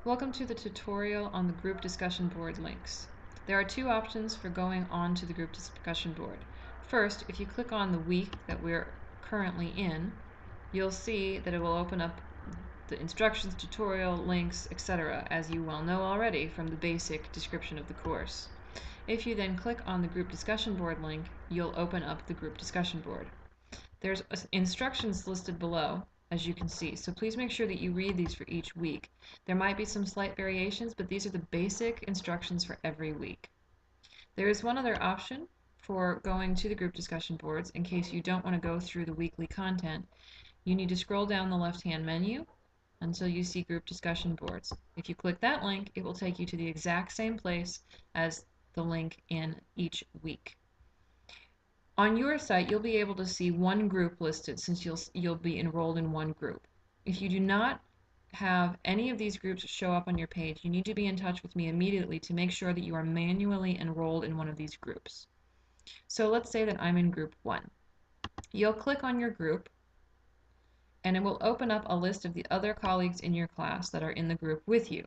Welcome to the tutorial on the group discussion board links. There are two options for going on to the group discussion board. First, if you click on the week that we're currently in, you'll see that it will open up the instructions, tutorial, links, etc., as you well know already from the basic description of the course. If you then click on the group discussion board link, you'll open up the group discussion board. There's instructions listed below, as you can see, so please make sure that you read these for each week. There might be some slight variations, but these are the basic instructions for every week. There is one other option for going to the group discussion boards in case you don't want to go through the weekly content. You need to scroll down the left-hand menu until you see group discussion boards. If you click that link, it will take you to the exact same place as the link in each week. On your site, you'll be able to see one group listed since you'll be enrolled in one group. If you do not have any of these groups show up on your page, you need to be in touch with me immediately to make sure that you are manually enrolled in one of these groups. So let's say that I'm in group 1. You'll click on your group and it will open up a list of the other colleagues in your class that are in the group with you.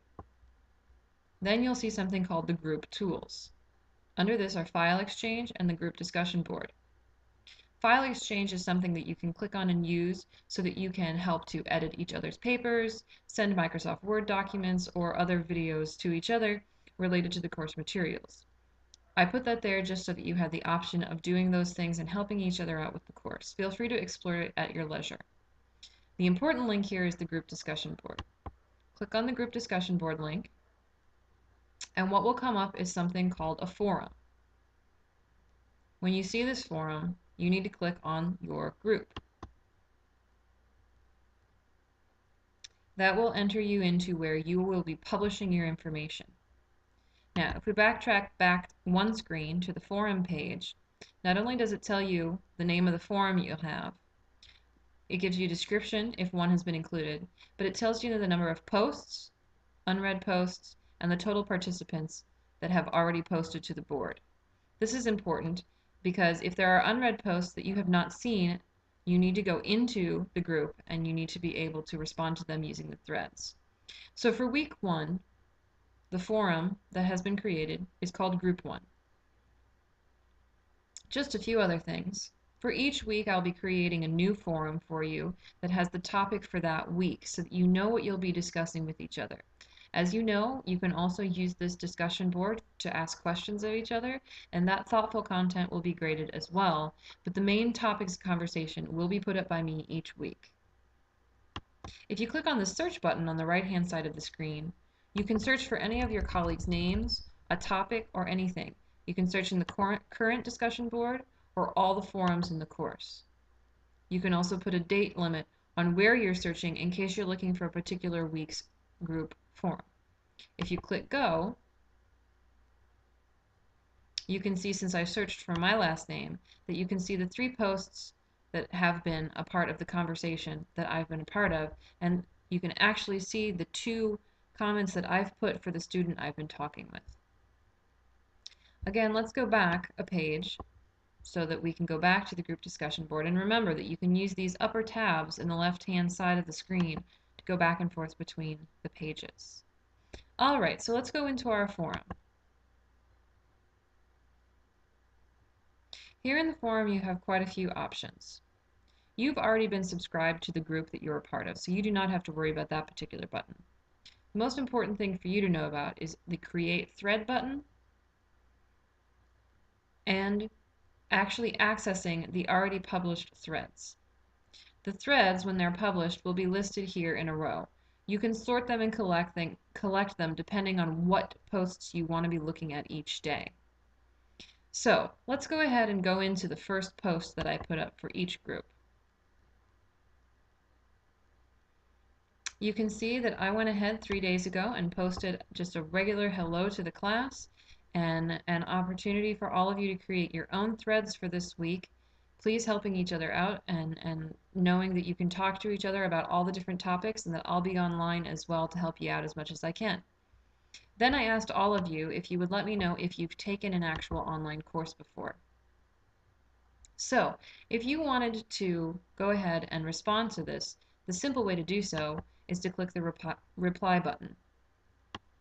Then you'll see something called the group tools. Under this are file exchange and the group discussion board. File exchange is something that you can click on and use so that you can help to edit each other's papers, send Microsoft Word documents, or other videos to each other related to the course materials. I put that there just so that you have the option of doing those things and helping each other out with the course. Feel free to explore it at your leisure. The important link here is the group discussion board. Click on the group discussion board link, and what will come up is something called a forum. When you see this forum, you need to click on your group. That will enter you into where you will be publishing your information. Now, if we backtrack back one screen to the forum page, not only does it tell you the name of the forum you'll have, it gives you a description if one has been included, but it tells you the number of posts, unread posts, and the total participants that have already posted to the board. This is important because if there are unread posts that you have not seen, you need to go into the group and you need to be able to respond to them using the threads. So for week 1, the forum that has been created is called Group 1. Just a few other things. For each week, I'll be creating a new forum for you that has the topic for that week so that you know what you'll be discussing with each other. As you know, you can also use this discussion board to ask questions of each other, and that thoughtful content will be graded as well, but the main topics of conversation will be put up by me each week. If you click on the search button on the right-hand side of the screen, you can search for any of your colleagues' names, a topic, or anything. You can search in the current discussion board or all the forums in the course. You can also put a date limit on where you're searching in case you're looking for a particular week's group forum. If you click go, you can see, since I searched for my last name, that you can see the 3 posts that have been a part of the conversation that I've been a part of, and you can actually see the 2 comments that I've put for the student I've been talking with. Again, let's go back a page so that we can go back to the group discussion board, and remember that you can use these upper tabs in the left-hand side of the screen to go back and forth between the pages. Alright, so let's go into our forum. Here in the forum you have quite a few options. You've already been subscribed to the group that you're a part of, so you do not have to worry about that particular button. The most important thing for you to know about is the Create Thread button and actually accessing the already published threads. The threads, when they're published, will be listed here in a row. You can sort them and collect them depending on what posts you want to be looking at each day. So let's go ahead and go into the first post that I put up for each group. You can see that I went ahead 3 days ago and posted just a regular hello to the class and an opportunity for all of you to create your own threads for this week. Please helping each other out and knowing that you can talk to each other about all the different topics and that I'll be online as well to help you out as much as I can. Then I asked all of you if you would let me know if you've taken an actual online course before. So if you wanted to go ahead and respond to this, the simple way to do so is to click the reply button.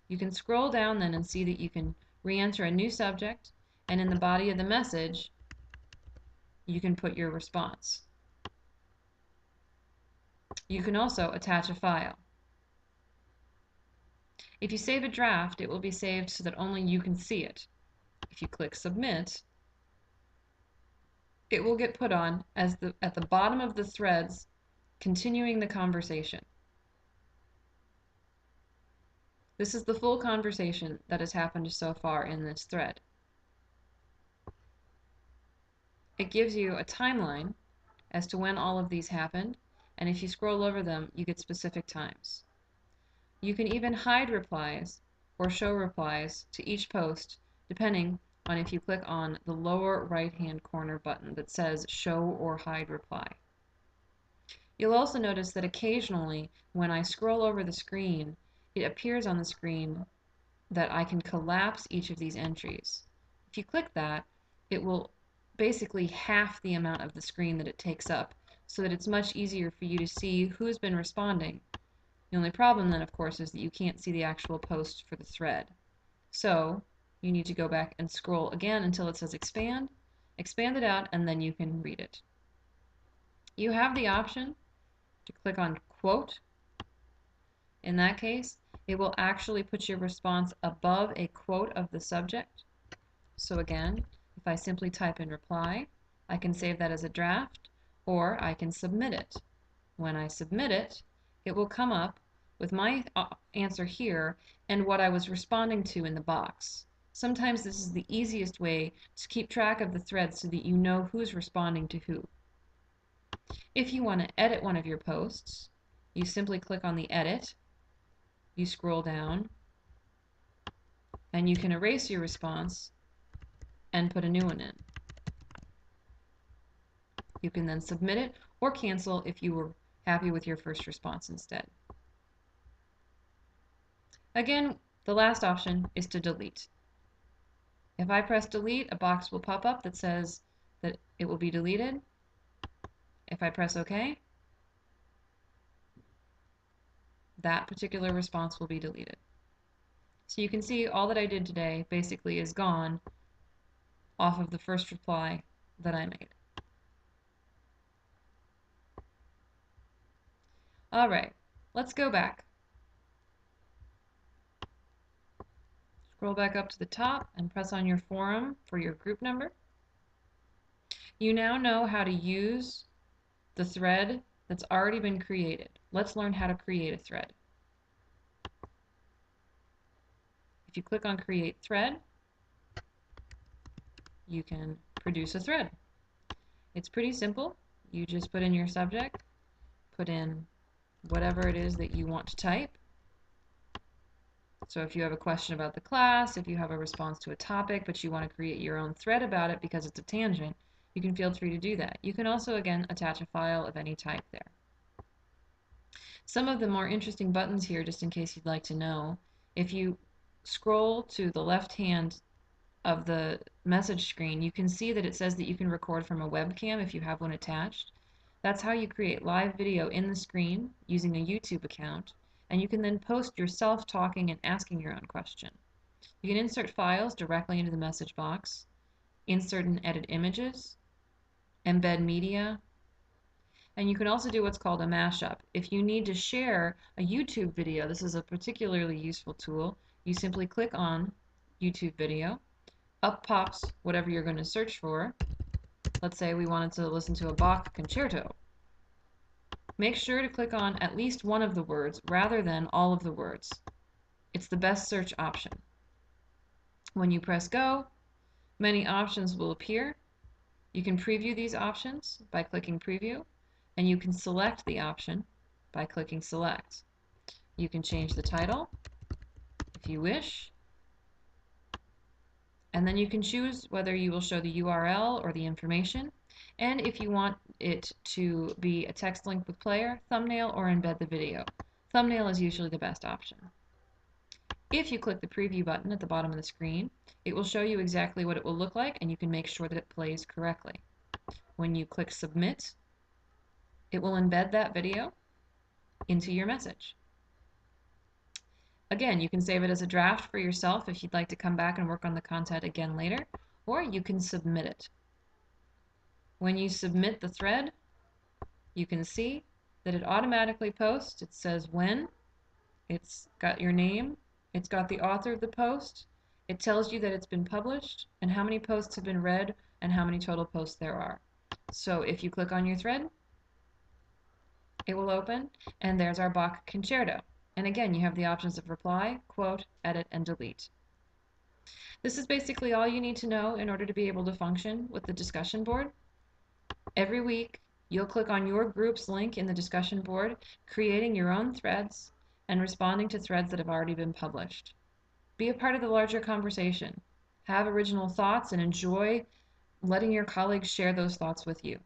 You can scroll down then and see that you can re-enter a new subject, and in the body of the message, you can put your response. You can also attach a file. If you save a draft, it will be saved so that only you can see it. If you click Submit, it will get put on as at the bottom of the threads, continuing the conversation. This is the full conversation that has happened so far in this thread. It gives you a timeline as to when all of these happened, and if you scroll over them, you get specific times. You can even hide replies or show replies to each post, depending on if you click on the lower right-hand corner button that says Show or Hide Reply. You'll also notice that occasionally, when I scroll over the screen, it appears on the screen that I can collapse each of these entries. If you click that, it will basically half the amount of the screen that it takes up, so that it's much easier for you to see who's been responding. The only problem then, of course, is that you can't see the actual post for the thread. So you need to go back and scroll again until it says expand it out, and then you can read it. You have the option to click on quote. In that case, it will actually put your response above a quote of the subject. So again, if I simply type in reply, I can save that as a draft, or I can submit it. When I submit it, it will come up with my answer here and what I was responding to in the box. Sometimes this is the easiest way to keep track of the thread so that you know who's responding to who. If you want to edit one of your posts, you simply click on the edit, you scroll down, and you can erase your response and put a new one in. You can then submit it or cancel if you were happy with your first response instead. Again, the last option is to delete. If I press delete, a box will pop up that says that it will be deleted. If I press OK, that particular response will be deleted. So you can see all that I did today basically is gone off of the first reply that I made. All right, let's go back. Scroll back up to the top and press on your forum for your group number. You now know how to use the thread that's already been created. Let's learn how to create a thread. If you click on Create Thread, you can produce a thread. It's pretty simple. You just put in your subject, put in whatever it is that you want to type. So if you have a question about the class, if you have a response to a topic, but you want to create your own thread about it because it's a tangent, you can feel free to do that. You can also, again, attach a file of any type there. Some of the more interesting buttons here, just in case you'd like to know, if you scroll to the left hand of the message screen, you can see that it says that you can record from a webcam if you have one attached. That's how you create live video in the screen using a YouTube account, and you can then post yourself talking and asking your own question. You can insert files directly into the message box, insert and edit images, embed media, and you can also do what's called a mashup. If you need to share a YouTube video, this is a particularly useful tool. You simply click on YouTube video, up pops whatever you're going to search for. Let's say we wanted to listen to a Bach concerto. Make sure to click on at least one of the words rather than all of the words. It's the best search option. When you press go, many options will appear. You can preview these options by clicking preview, and you can select the option by clicking select. You can change the title if you wish, and then you can choose whether you will show the URL or the information, and if you want it to be a text link with player, thumbnail, or embed the video. Thumbnail is usually the best option. If you click the preview button at the bottom of the screen, it will show you exactly what it will look like, and you can make sure that it plays correctly. When you click submit, it will embed that video into your message. Again, you can save it as a draft for yourself if you'd like to come back and work on the content again later, or you can submit it. When you submit the thread, you can see that it automatically posts. It says when, it's got your name, it's got the author of the post, it tells you that it's been published, and how many posts have been read, and how many total posts there are. So if you click on your thread, it will open, and there's our Bach concerto. And again, you have the options of reply, quote, edit, and delete. This is basically all you need to know in order to be able to function with the discussion board. Every week, you'll click on your group's link in the discussion board, creating your own threads and responding to threads that have already been published. Be a part of the larger conversation. Have original thoughts and enjoy letting your colleagues share those thoughts with you.